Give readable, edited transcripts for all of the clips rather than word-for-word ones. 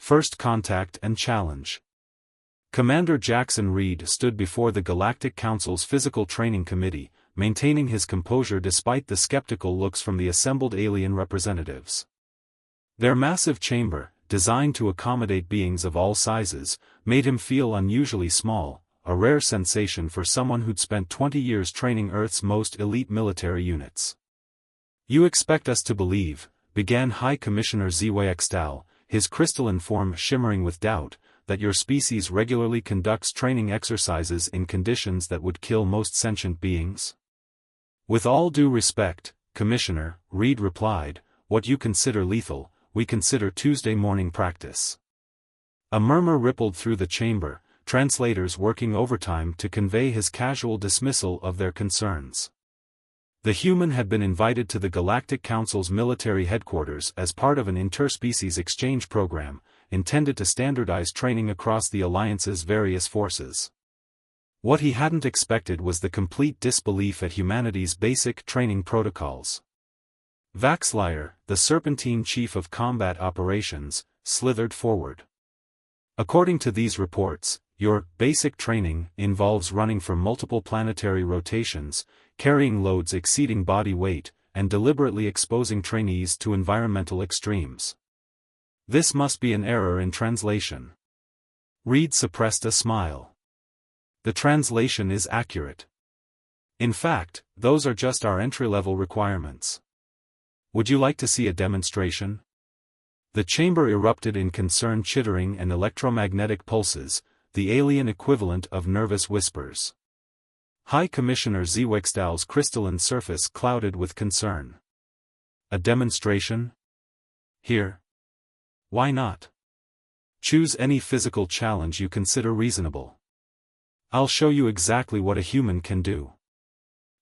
First Contact and Challenge. Commander Jackson Reed stood before the Galactic Council's Physical Training Committee, maintaining his composure despite the skeptical looks from the assembled alien representatives. Their massive chamber, designed to accommodate beings of all sizes, made him feel unusually small, a rare sensation for someone who'd spent 20 years training Earth's most elite military units. "You expect us to believe," began High Commissioner Zwe, his crystalline form shimmering with doubt, "that your species regularly conducts training exercises in conditions that would kill most sentient beings?" "With all due respect, Commissioner," Reed replied, "what you consider lethal, we consider Tuesday morning practice." A murmur rippled through the chamber, translators working overtime to convey his casual dismissal of their concerns. The human had been invited to the Galactic Council's military headquarters as part of an interspecies exchange program, intended to standardize training across the Alliance's various forces. What he hadn't expected was the complete disbelief at humanity's basic training protocols. Vaxlier, the Serpentine Chief of Combat Operations, slithered forward. "According to these reports, your basic training involves running for multiple planetary rotations, carrying loads exceeding body weight, and deliberately exposing trainees to environmental extremes. This must be an error in translation." Reed suppressed a smile. "The translation is accurate. In fact, those are just our entry-level requirements. Would you like to see a demonstration?" The chamber erupted in concerned chittering and electromagnetic pulses, the alien equivalent of nervous whispers. High Commissioner Zwextal's crystalline surface clouded with concern. "A demonstration? Here. Why not? Choose any physical challenge you consider reasonable. I'll show you exactly what a human can do."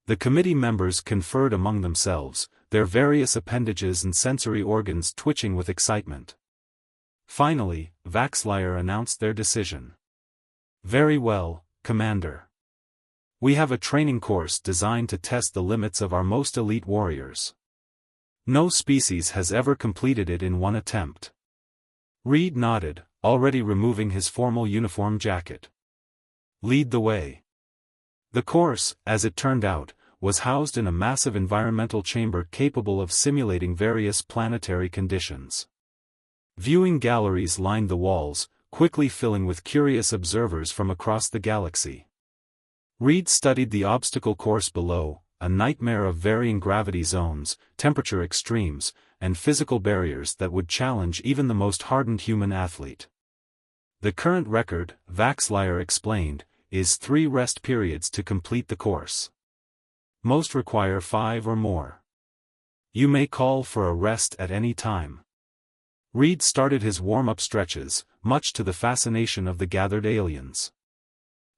The committee members conferred among themselves, their various appendages and sensory organs twitching with excitement. Finally, Vaxlier announced their decision. "Very well, Commander. We have a training course designed to test the limits of our most elite warriors. No species has ever completed it in one attempt." Reed nodded, already removing his formal uniform jacket. "Lead the way." The course, as it turned out, was housed in a massive environmental chamber capable of simulating various planetary conditions. Viewing galleries lined the walls, quickly filling with curious observers from across the galaxy. Reed studied the obstacle course below, a nightmare of varying gravity zones, temperature extremes, and physical barriers that would challenge even the most hardened human athlete. "The current record," Vaxlier explained, "is 3 rest periods to complete the course. Most require 5 or more. You may call for a rest at any time." Reed started his warm-up stretches, much to the fascination of the gathered aliens.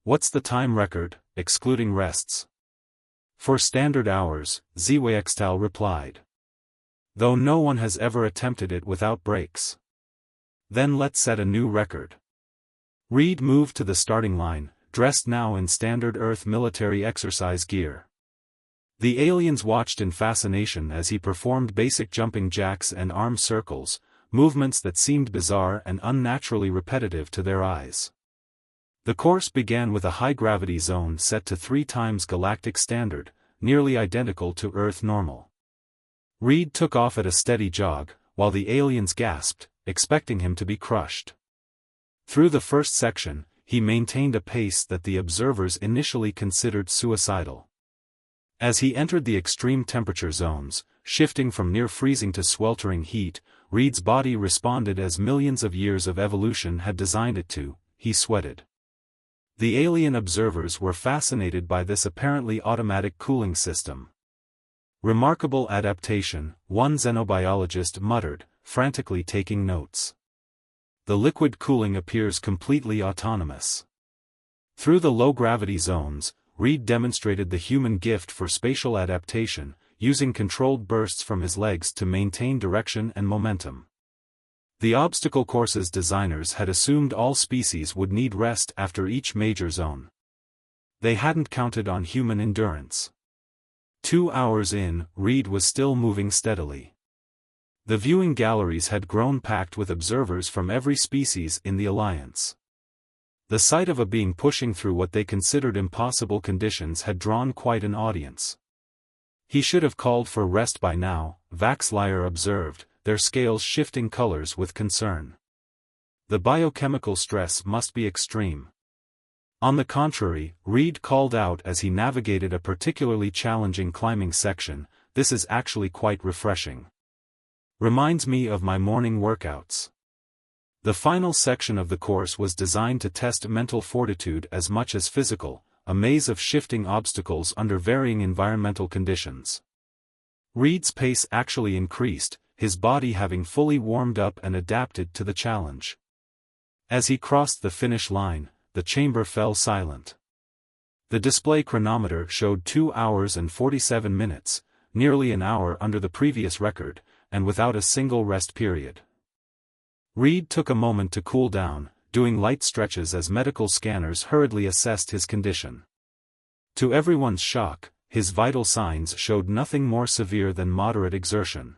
"What's the time record, excluding rests?" "For standard hours," Zwextal replied. "Though no one has ever attempted it without breaks." "Then let's set a new record." Reed moved to the starting line, dressed now in standard Earth military exercise gear. The aliens watched in fascination as he performed basic jumping jacks and arm circles, movements that seemed bizarre and unnaturally repetitive to their eyes. The course began with a high-gravity zone set to 3 times galactic standard, nearly identical to Earth normal. Reed took off at a steady jog, while the aliens gasped, expecting him to be crushed. Through the first section, he maintained a pace that the observers initially considered suicidal. As he entered the extreme temperature zones, shifting from near-freezing to sweltering heat, Reed's body responded as millions of years of evolution had designed it to. He sweated. The alien observers were fascinated by this apparently automatic cooling system. "Remarkable adaptation," one xenobiologist muttered, frantically taking notes. "The liquid cooling appears completely autonomous." Through the low-gravity zones, Reed demonstrated the human gift for spatial adaptation, using controlled bursts from his legs to maintain direction and momentum. The obstacle course's designers had assumed all species would need rest after each major zone. They hadn't counted on human endurance. 2 hours in, Reed was still moving steadily. The viewing galleries had grown packed with observers from every species in the Alliance. The sight of a being pushing through what they considered impossible conditions had drawn quite an audience. He should have called for rest by now, Vaxlier observed, their scales shifting colors with concern. The biochemical stress must be extreme. On the contrary, Reed called out as he navigated a particularly challenging climbing section, this is actually quite refreshing. Reminds me of my morning workouts. The final section of the course was designed to test mental fortitude as much as physical, a maze of shifting obstacles under varying environmental conditions. Reed's pace actually increased, his body having fully warmed up and adapted to the challenge. As he crossed the finish line, the chamber fell silent. The display chronometer showed 2 hours and 47 minutes, nearly an hour under the previous record, and without a single rest period. Reed took a moment to cool down, doing light stretches as medical scanners hurriedly assessed his condition. To everyone's shock, his vital signs showed nothing more severe than moderate exertion.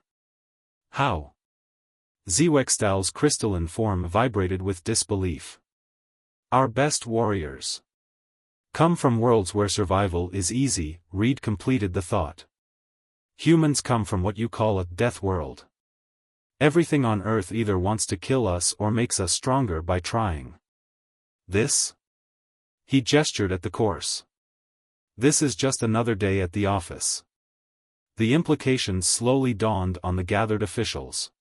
How? Zwextal's crystalline form vibrated with disbelief. Our best warriors come from worlds where survival is easy, Reed completed the thought. Humans come from what you call a death world. Everything on Earth either wants to kill us or makes us stronger by trying. This? He gestured at the course. This is just another day at the office. The implications slowly dawned on the gathered officials.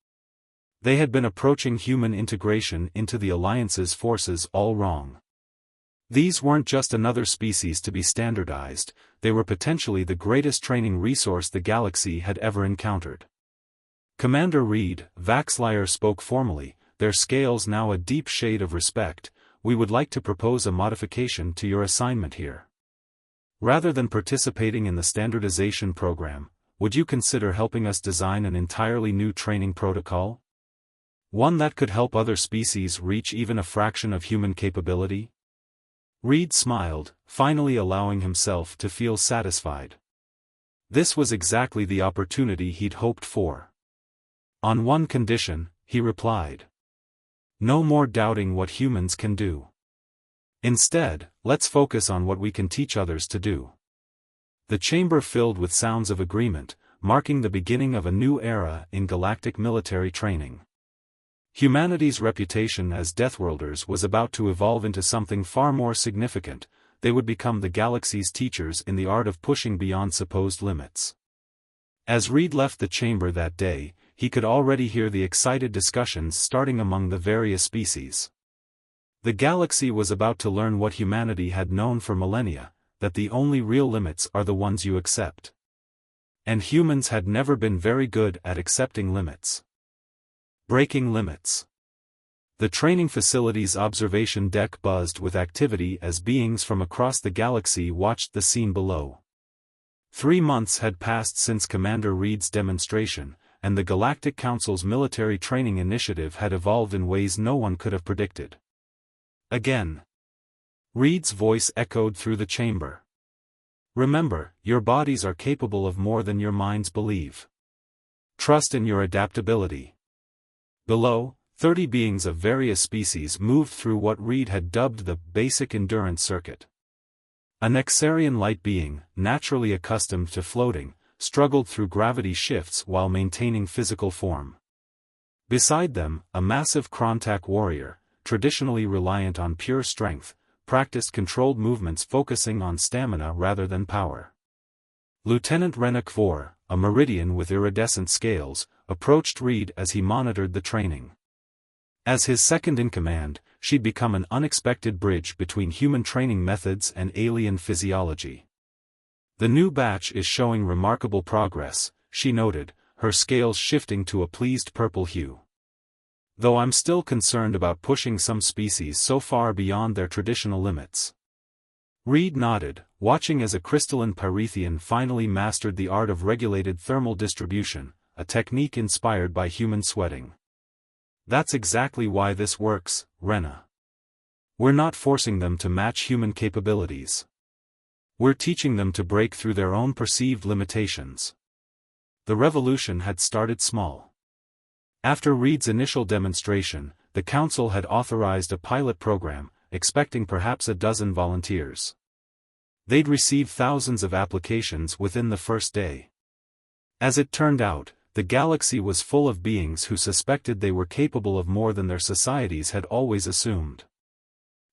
They had been approaching human integration into the Alliance's forces all wrong. These weren't just another species to be standardized, they were potentially the greatest training resource the galaxy had ever encountered. Commander Reed, Vaxlier spoke formally, their scales now a deep shade of respect, we would like to propose a modification to your assignment here. Rather than participating in the standardization program, would you consider helping us design an entirely new training protocol? One that could help other species reach even a fraction of human capability? Reed smiled, finally allowing himself to feel satisfied. This was exactly the opportunity he'd hoped for. On one condition, he replied. No more doubting what humans can do. Instead, let's focus on what we can teach others to do. The chamber filled with sounds of agreement, marking the beginning of a new era in galactic military training. Humanity's reputation as Deathworlders was about to evolve into something far more significant, they would become the galaxy's teachers in the art of pushing beyond supposed limits. As Reed left the chamber that day, he could already hear the excited discussions starting among the various species. The galaxy was about to learn what humanity had known for millennia, that the only real limits are the ones you accept. And humans had never been very good at accepting limits. Breaking limits. The training facility's observation deck buzzed with activity as beings from across the galaxy watched the scene below. 3 months had passed since Commander Reed's demonstration, and the Galactic Council's military training initiative had evolved in ways no one could have predicted. Again. Reed's voice echoed through the chamber. Remember, your bodies are capable of more than your minds believe. Trust in your adaptability. Below, 30 beings of various species moved through what Reed had dubbed the basic endurance circuit. A Nexarian light being, naturally accustomed to floating, struggled through gravity shifts while maintaining physical form. Beside them, a massive Krontak warrior, traditionally reliant on pure strength, practiced controlled movements focusing on stamina rather than power. Lieutenant Renok Vor, a Meridian with iridescent scales, approached Reed as he monitored the training. As his second-in-command, she'd become an unexpected bridge between human training methods and alien physiology. The new batch is showing remarkable progress, she noted, her scales shifting to a pleased purple hue. Though I'm still concerned about pushing some species so far beyond their traditional limits. Reed nodded, watching as a crystalline Pyrethian finally mastered the art of regulated thermal distribution, a technique inspired by human sweating. That's exactly why this works, Rena. We're not forcing them to match human capabilities. We're teaching them to break through their own perceived limitations. The revolution had started small. After Reed's initial demonstration, the council had authorized a pilot program, expecting perhaps a dozen volunteers. They'd receive thousands of applications within the first day. As it turned out, the galaxy was full of beings who suspected they were capable of more than their societies had always assumed.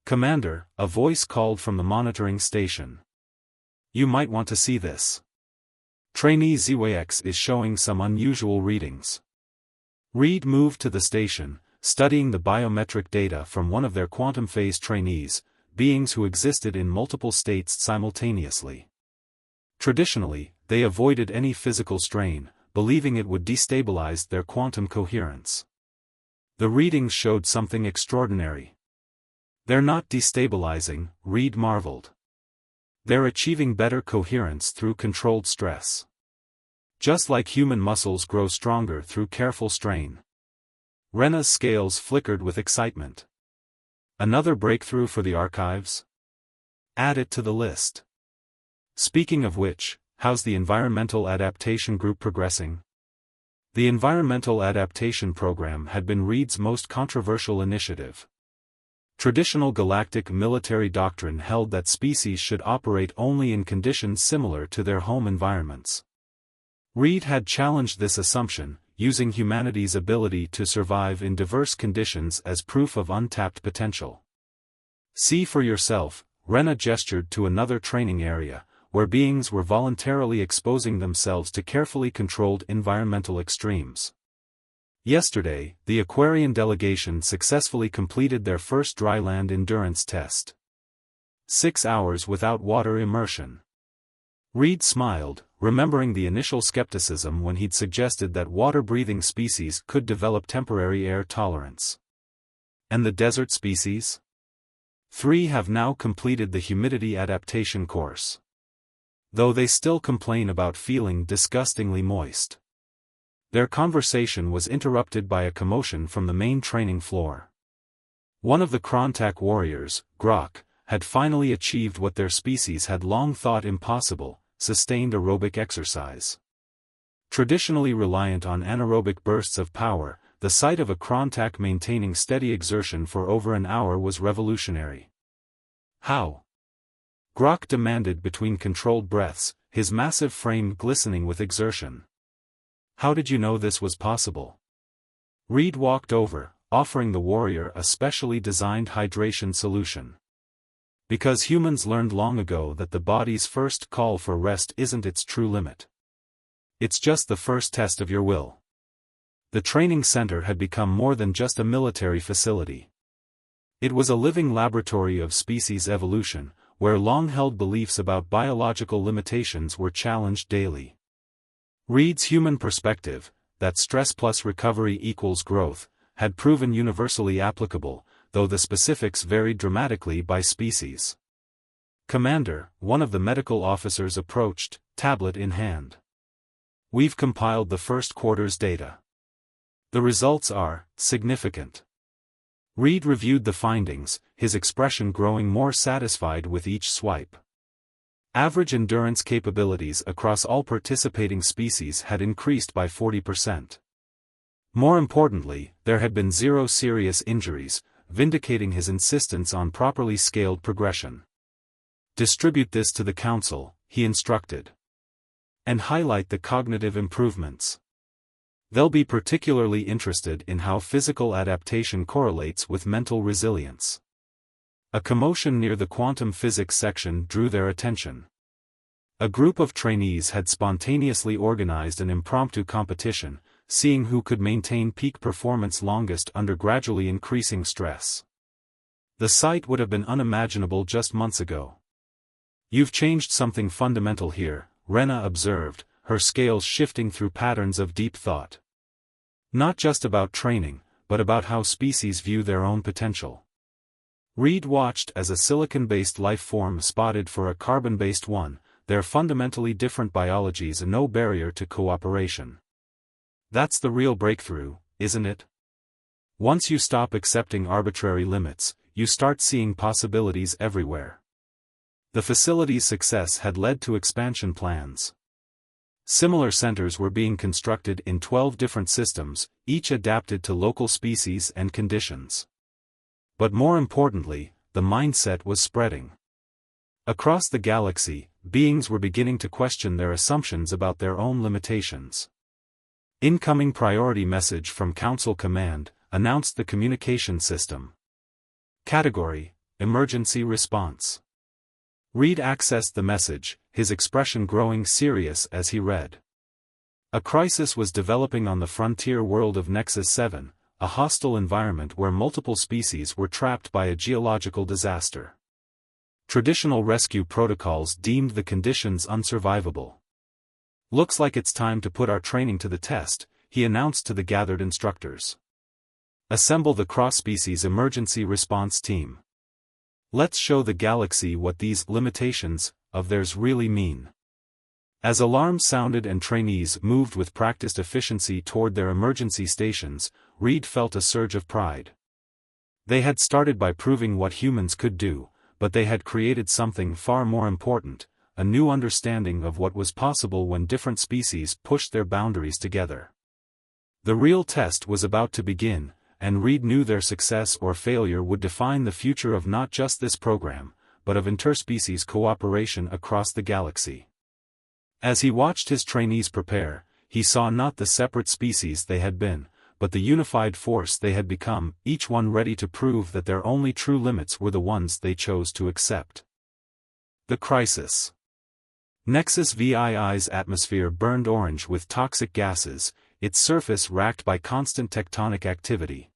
"Commander," a voice called from the monitoring station. "You might want to see this. Trainee ZWX is showing some unusual readings." Reed moved to the station, studying the biometric data from one of their quantum phase trainees, beings who existed in multiple states simultaneously. Traditionally, they avoided any physical strain, believing it would destabilize their quantum coherence. The readings showed something extraordinary. "They're not destabilizing," Reed marveled. "They're achieving better coherence through controlled stress. Just like human muscles grow stronger through careful strain." Rena's scales flickered with excitement. "Another breakthrough for the archives? Add it to the list. Speaking of which, how's the environmental adaptation group progressing?" The environmental adaptation program had been Reed's most controversial initiative. Traditional galactic military doctrine held that species should operate only in conditions similar to their home environments. Reed had challenged this assumption, using humanity's ability to survive in diverse conditions as proof of untapped potential. "See for yourself," Rena gestured to another training area, where beings were voluntarily exposing themselves to carefully controlled environmental extremes. Yesterday, the Aquarian delegation successfully completed their first dryland endurance test. 6 hours without water immersion. Reed smiled, remembering the initial skepticism when he'd suggested that water-breathing species could develop temporary air tolerance. "And the desert species?" 3 have now completed the humidity adaptation course. Though they still complain about feeling disgustingly moist. Their conversation was interrupted by a commotion from the main training floor. One of the Krontak warriors, Grok, had finally achieved what their species had long thought impossible: sustained aerobic exercise. Traditionally reliant on anaerobic bursts of power, the sight of a Krontak maintaining steady exertion for over an hour was revolutionary. "How?" Grok demanded between controlled breaths, his massive frame glistening with exertion. "How did you know this was possible?" Reed walked over, offering the warrior a specially designed hydration solution. "Because humans learned long ago that the body's first call for rest isn't its true limit. It's just the first test of your will." The training center had become more than just a military facility. It was a living laboratory of species evolution, where long-held beliefs about biological limitations were challenged daily. Reed's human perspective, that stress plus recovery equals growth, had proven universally applicable, though the specifics varied dramatically by species. "Commander," one of the medical officers approached, tablet in hand. "We've compiled the first quarter's data. The results are significant." Reed reviewed the findings, his expression growing more satisfied with each swipe. Average endurance capabilities across all participating species had increased by 40%. More importantly, there had been 0 serious injuries, vindicating his insistence on properly scaled progression. "Distribute this to the council," he instructed. "And highlight the cognitive improvements. They'll be particularly interested in how physical adaptation correlates with mental resilience." A commotion near the quantum physics section drew their attention. A group of trainees had spontaneously organized an impromptu competition, seeing who could maintain peak performance longest under gradually increasing stress. The sight would have been unimaginable just months ago. "You've changed something fundamental here," Rena observed, her scales shifting through patterns of deep thought. "Not just about training, but about how species view their own potential." Reed watched as a silicon-based life form spotted for a carbon-based one, their fundamentally different biologies no barrier to cooperation. "That's the real breakthrough, isn't it? Once you stop accepting arbitrary limits, you start seeing possibilities everywhere." The facility's success had led to expansion plans. Similar centers were being constructed in 12 different systems, each adapted to local species and conditions. But more importantly, the mindset was spreading. Across the galaxy, beings were beginning to question their assumptions about their own limitations. Incoming priority message from Council Command announced the communication system. Category: Emergency Response. Reed accessed the message, his expression growing serious as he read. A crisis was developing on the frontier world of Nexus 7, a hostile environment where multiple species were trapped by a geological disaster. Traditional rescue protocols deemed the conditions unsurvivable. "Looks like it's time to put our training to the test," he announced to the gathered instructors. "Assemble the cross-species emergency response team. Let's show the galaxy what these limitations of theirs really mean." As alarms sounded and trainees moved with practiced efficiency toward their emergency stations, Reed felt a surge of pride. They had started by proving what humans could do, but they had created something far more important, a new understanding of what was possible when different species pushed their boundaries together. The real test was about to begin, and Reed knew their success or failure would define the future of not just this program, but of interspecies cooperation across the galaxy. As he watched his trainees prepare, he saw not the separate species they had been, but the unified force they had become, each one ready to prove that their only true limits were the ones they chose to accept. The crisis. Nexus VII's atmosphere burned orange with toxic gases, its surface racked by constant tectonic activity.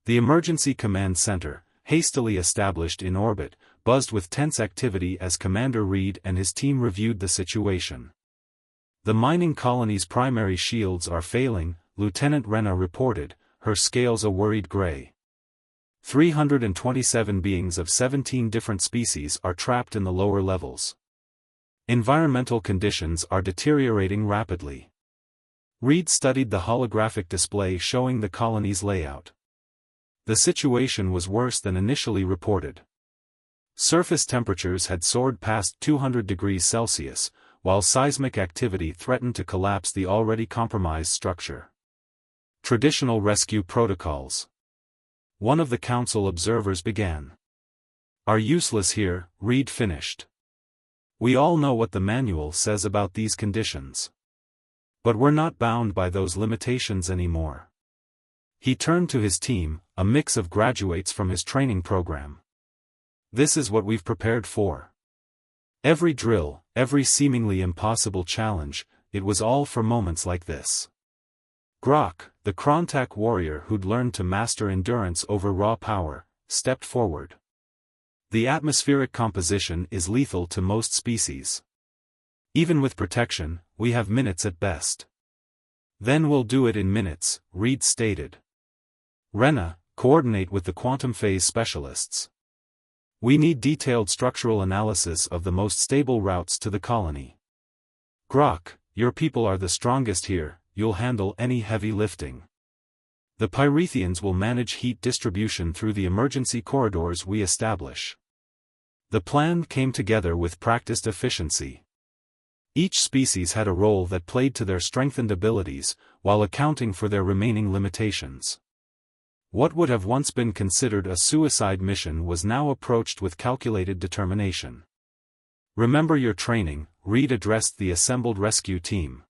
The Emergency Command Center, hastily established in orbit, buzzed with tense activity as Commander Reed and his team reviewed the situation. "The mining colony's primary shields are failing," Lieutenant Renna reported, her scales a worried gray. 327 beings of 17 different species are trapped in the lower levels. Environmental conditions are deteriorating rapidly. Reed studied the holographic display showing the colony's layout. The situation was worse than initially reported. Surface temperatures had soared past 200 degrees Celsius, while seismic activity threatened to collapse the already compromised structure. Traditional rescue protocols. One of the council observers began. "Are useless here," Reed finished. "We all know what the manual says about these conditions. But we're not bound by those limitations anymore." He turned to his team, a mix of graduates from his training program. "This is what we've prepared for. Every drill, every seemingly impossible challenge, it was all for moments like this." Grok, the Krontak warrior who'd learned to master endurance over raw power, stepped forward. "The atmospheric composition is lethal to most species. Even with protection, we have minutes at best." "Then we'll do it in minutes," Reed stated. "Renna, coordinate with the quantum phase specialists. We need detailed structural analysis of the most stable routes to the colony. Grok, your people are the strongest here, you'll handle any heavy lifting. The Pyrethians will manage heat distribution through the emergency corridors we establish." The plan came together with practiced efficiency. Each species had a role that played to their strengthened abilities, while accounting for their remaining limitations. What would have once been considered a suicide mission was now approached with calculated determination. "Remember your training," Reed addressed the assembled rescue team.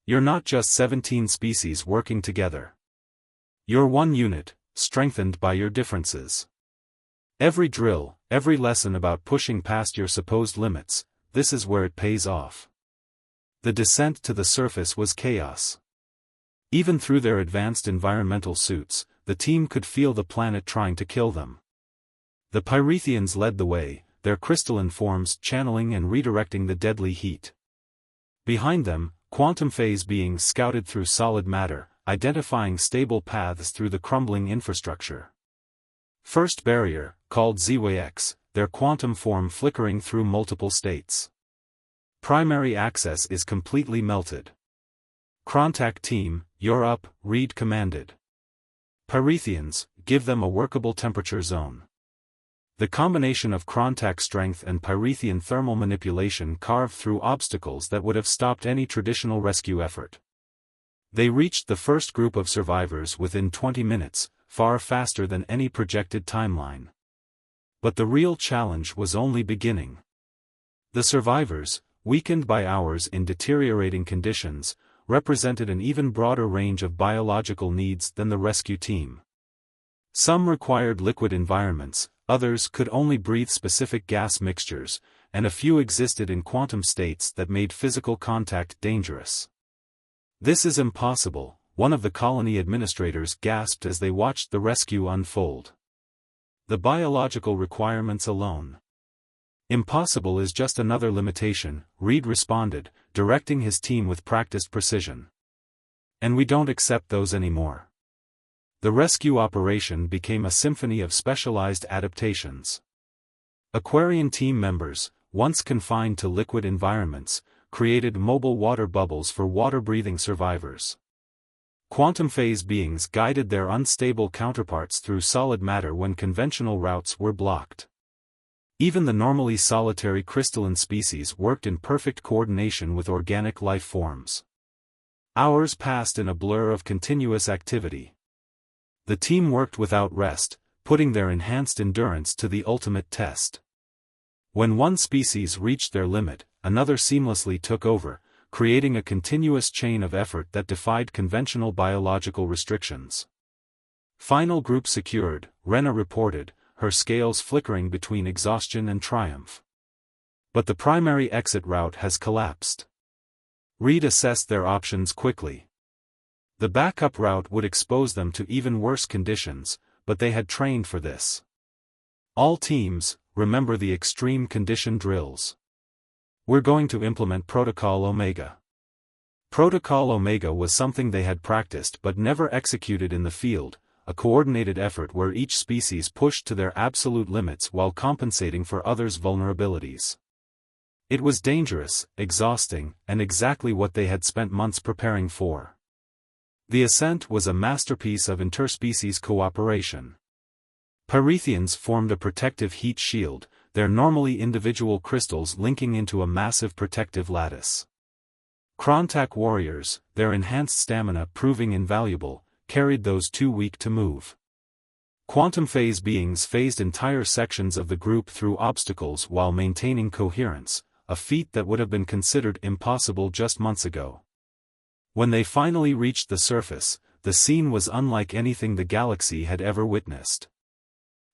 "You're not just 17 species working together. You're one unit, strengthened by your differences. Every drill, every lesson about pushing past your supposed limits, this is where it pays off." The descent to the surface was chaos. Even through their advanced environmental suits, the team could feel the planet trying to kill them. The Pyrethians led the way, their crystalline forms channeling and redirecting the deadly heat. Behind them, quantum phase beings scouted through solid matter, identifying stable paths through the crumbling infrastructure. First barrier, called ZWX, their quantum form flickering through multiple states. Primary access is completely melted. "Krontak team, you're up," Reed commanded. "Pyrethians, give them a workable temperature zone. The combination of Krontak strength and Pyrethian thermal manipulation carved through obstacles that would have stopped any traditional rescue effort. They reached the first group of survivors within 20 minutes, far faster than any projected timeline. But the real challenge was only beginning. The survivors, weakened by hours in deteriorating conditions, represented an even broader range of biological needs than the rescue team. Some required liquid environments, others could only breathe specific gas mixtures, and a few existed in quantum states that made physical contact dangerous. "This is impossible," one of the colony administrators gasped as they watched the rescue unfold. "The biological requirements alone." "Impossible is just another limitation," Reed responded, directing his team with practiced precision. "And we don't accept those anymore." The rescue operation became a symphony of specialized adaptations. Aquarian team members, once confined to liquid environments, created mobile water bubbles for water-breathing survivors. Quantum phase beings guided their unstable counterparts through solid matter when conventional routes were blocked. Even the normally solitary crystalline species worked in perfect coordination with organic life forms. Hours passed in a blur of continuous activity. The team worked without rest, putting their enhanced endurance to the ultimate test. When one species reached their limit, another seamlessly took over, creating a continuous chain of effort that defied conventional biological restrictions. "Final group secured," Rena reported, her scales flickering between exhaustion and triumph. "But the primary exit route has collapsed." Reed assessed their options quickly. The backup route would expose them to even worse conditions, but they had trained for this. "All teams, remember the extreme condition drills. We're going to implement Protocol Omega." Protocol Omega was something they had practiced but never executed in the field, a coordinated effort where each species pushed to their absolute limits while compensating for others' vulnerabilities. It was dangerous, exhausting, and exactly what they had spent months preparing for. The ascent was a masterpiece of interspecies cooperation. Pyrethians formed a protective heat shield, their normally individual crystals linking into a massive protective lattice. Krontak warriors, their enhanced stamina proving invaluable, carried those too weak to move. Quantum phase beings phased entire sections of the group through obstacles while maintaining coherence, a feat that would have been considered impossible just months ago. When they finally reached the surface, the scene was unlike anything the galaxy had ever witnessed.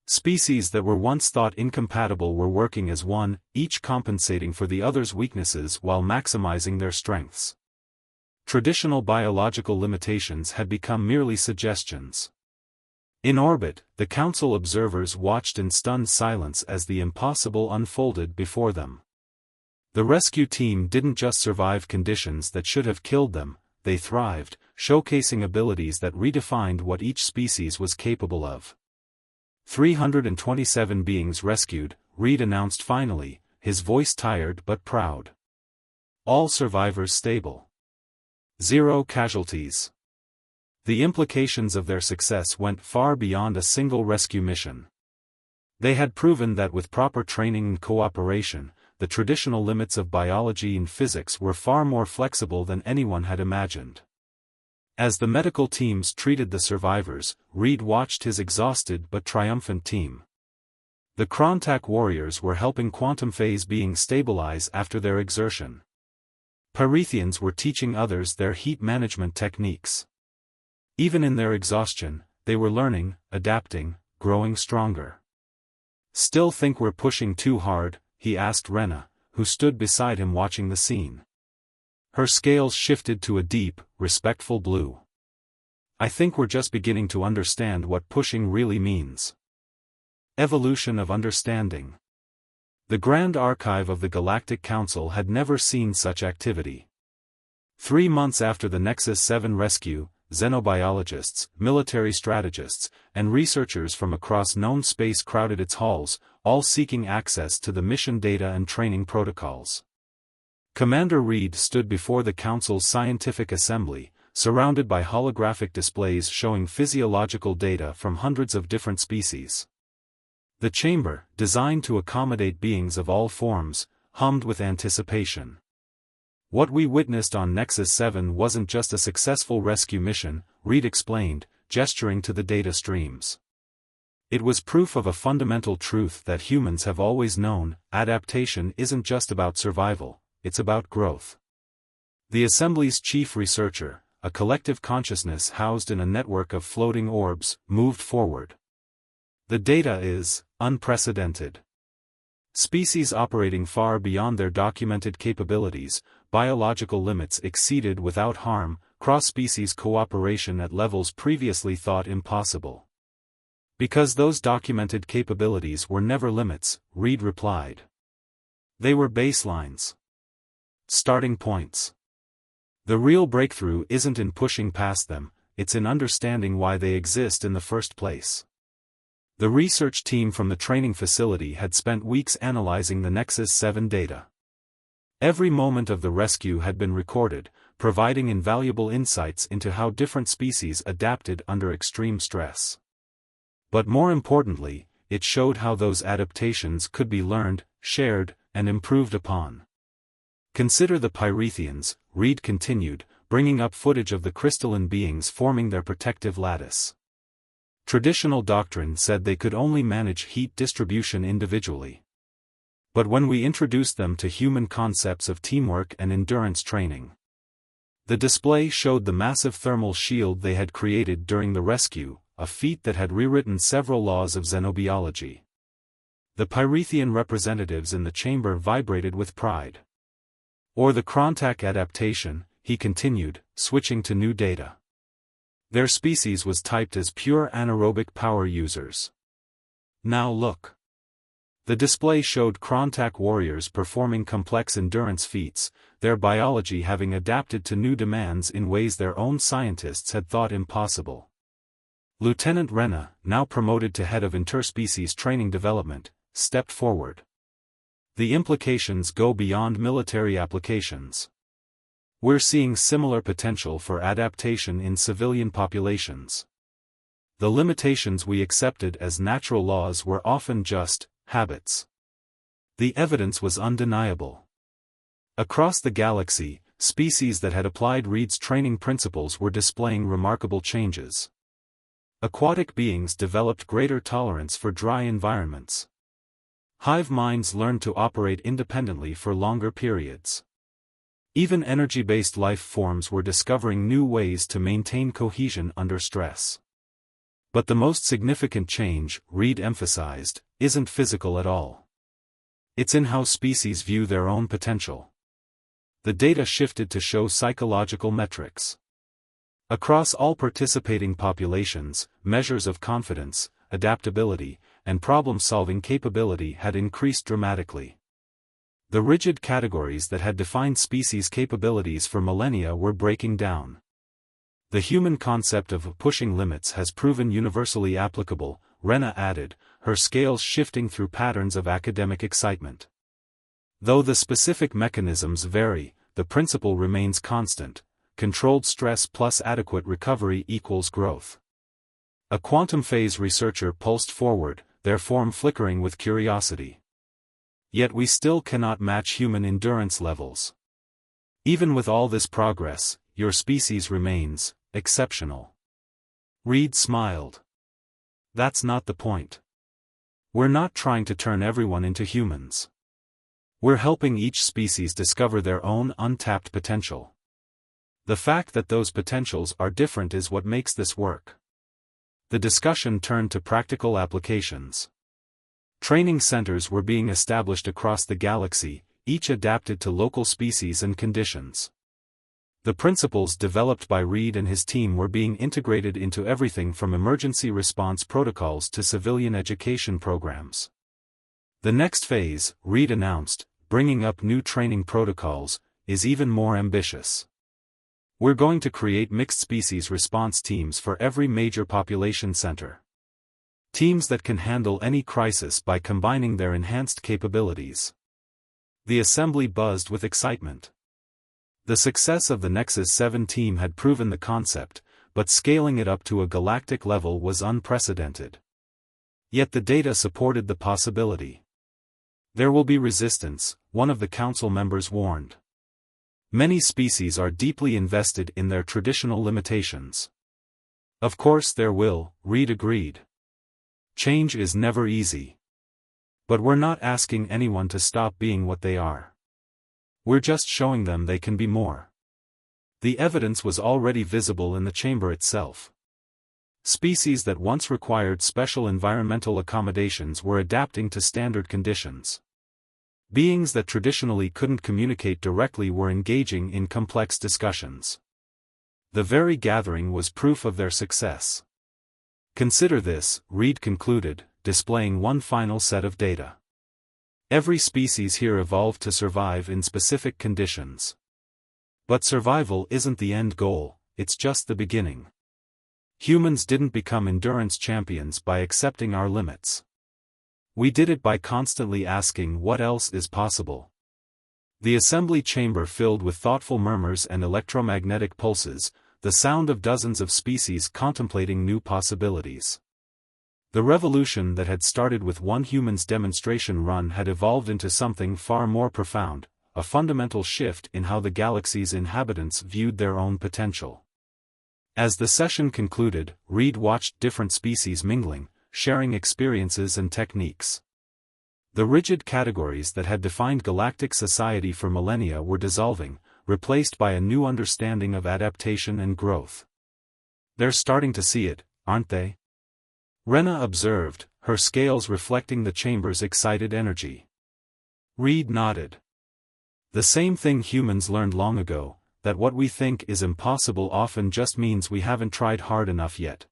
Species that were once thought incompatible were working as one, each compensating for the other's weaknesses while maximizing their strengths. Traditional biological limitations had become merely suggestions. In orbit, the Council observers watched in stunned silence as the impossible unfolded before them. The rescue team didn't just survive conditions that should have killed them, they thrived, showcasing abilities that redefined what each species was capable of. 327 beings rescued, Reed announced finally, his voice tired but proud. All survivors stable. 0 casualties. The implications of their success went far beyond a single rescue mission. They had proven that with proper training and cooperation, the traditional limits of biology and physics were far more flexible than anyone had imagined. As the medical teams treated the survivors, Reed watched his exhausted but triumphant team. The Krontak warriors were helping quantum phase beings stabilize after their exertion. Pyrethians were teaching others their heat management techniques. Even in their exhaustion, they were learning, adapting, growing stronger. "Still think we're pushing too hard?" he asked Rena, who stood beside him watching the scene. Her scales shifted to a deep, respectful blue. "I think we're just beginning to understand what pushing really means." Evolution of understanding. The Grand Archive of the Galactic Council had never seen such activity. 3 months after the Nexus 7 rescue, xenobiologists, military strategists, and researchers from across known space crowded its halls, all seeking access to the mission data and training protocols. Commander Reed stood before the Council's scientific assembly, surrounded by holographic displays showing physiological data from hundreds of different species. The chamber, designed to accommodate beings of all forms, hummed with anticipation. What we witnessed on Nexus 7 wasn't just a successful rescue mission, Reed explained, gesturing to the data streams. It was proof of a fundamental truth that humans have always known: adaptation isn't just about survival, it's about growth. The Assembly's chief researcher, a collective consciousness housed in a network of floating orbs, moved forward. The data is unprecedented. Species operating far beyond their documented capabilities, biological limits exceeded without harm, cross-species cooperation at levels previously thought impossible. Because those documented capabilities were never limits, Reed replied. They were baselines. Starting points. The real breakthrough isn't in pushing past them, it's in understanding why they exist in the first place. The research team from the training facility had spent weeks analyzing the Nexus 7 data. Every moment of the rescue had been recorded, providing invaluable insights into how different species adapted under extreme stress. But more importantly, it showed how those adaptations could be learned, shared, and improved upon. Consider the Pyrethians, Reed continued, bringing up footage of the crystalline beings forming their protective lattice. Traditional doctrine said they could only manage heat distribution individually. But when we introduced them to human concepts of teamwork and endurance training, the display showed the massive thermal shield they had created during the rescue, a feat that had rewritten several laws of xenobiology. The Pyrethian representatives in the chamber vibrated with pride. Or the Krontak adaptation, he continued, switching to new data. Their species was typed as pure anaerobic power users. Now look. The display showed Krontak warriors performing complex endurance feats, their biology having adapted to new demands in ways their own scientists had thought impossible. Lieutenant Rena, now promoted to head of interspecies training development, stepped forward. The implications go beyond military applications. We're seeing similar potential for adaptation in civilian populations. The limitations we accepted as natural laws were often just habits. The evidence was undeniable. Across the galaxy, species that had applied Reed's training principles were displaying remarkable changes. Aquatic beings developed greater tolerance for dry environments. Hive minds learned to operate independently for longer periods. Even energy-based life forms were discovering new ways to maintain cohesion under stress. But the most significant change, Reed emphasized, isn't physical at all. It's in how species view their own potential. The data shifted to show psychological metrics. Across all participating populations, measures of confidence, adaptability, and problem-solving capability had increased dramatically. The rigid categories that had defined species' capabilities for millennia were breaking down. The human concept of pushing limits has proven universally applicable, Rena added, her scales shifting through patterns of academic excitement. Though the specific mechanisms vary, the principle remains constant: controlled stress plus adequate recovery equals growth. A quantum phase researcher pulsed forward, their form flickering with curiosity. Yet we still cannot match human endurance levels. Even with all this progress, your species remains exceptional. Reed smiled. That's not the point. We're not trying to turn everyone into humans. We're helping each species discover their own untapped potential. The fact that those potentials are different is what makes this work. The discussion turned to practical applications. Training centers were being established across the galaxy, each adapted to local species and conditions. The principles developed by Reed and his team were being integrated into everything from emergency response protocols to civilian education programs. The next phase, Reed announced, bringing up new training protocols, is even more ambitious. We're going to create mixed-species response teams for every major population center. Teams that can handle any crisis by combining their enhanced capabilities. The assembly buzzed with excitement. The success of the Nexus 7 team had proven the concept, but scaling it up to a galactic level was unprecedented. Yet the data supported the possibility. There will be resistance, one of the council members warned. Many species are deeply invested in their traditional limitations. Of course there will, Reed agreed. Change is never easy. But we're not asking anyone to stop being what they are. We're just showing them they can be more. The evidence was already visible in the chamber itself. Species that once required special environmental accommodations were adapting to standard conditions. Beings that traditionally couldn't communicate directly were engaging in complex discussions. The very gathering was proof of their success. Consider this, Reed concluded, displaying one final set of data. Every species here evolved to survive in specific conditions. But survival isn't the end goal, it's just the beginning. Humans didn't become endurance champions by accepting our limits. We did it by constantly asking what else is possible. The assembly chamber filled with thoughtful murmurs and electromagnetic pulses, the sound of dozens of species contemplating new possibilities. The revolution that had started with one human's demonstration run had evolved into something far more profound, a fundamental shift in how the galaxy's inhabitants viewed their own potential. As the session concluded, Reed watched different species mingling, sharing experiences and techniques. The rigid categories that had defined galactic society for millennia were dissolving, replaced by a new understanding of adaptation and growth. They're starting to see it, aren't they? Rena observed, her scales reflecting the chamber's excited energy. Reed nodded. The same thing humans learned long ago, that what we think is impossible often just means we haven't tried hard enough yet.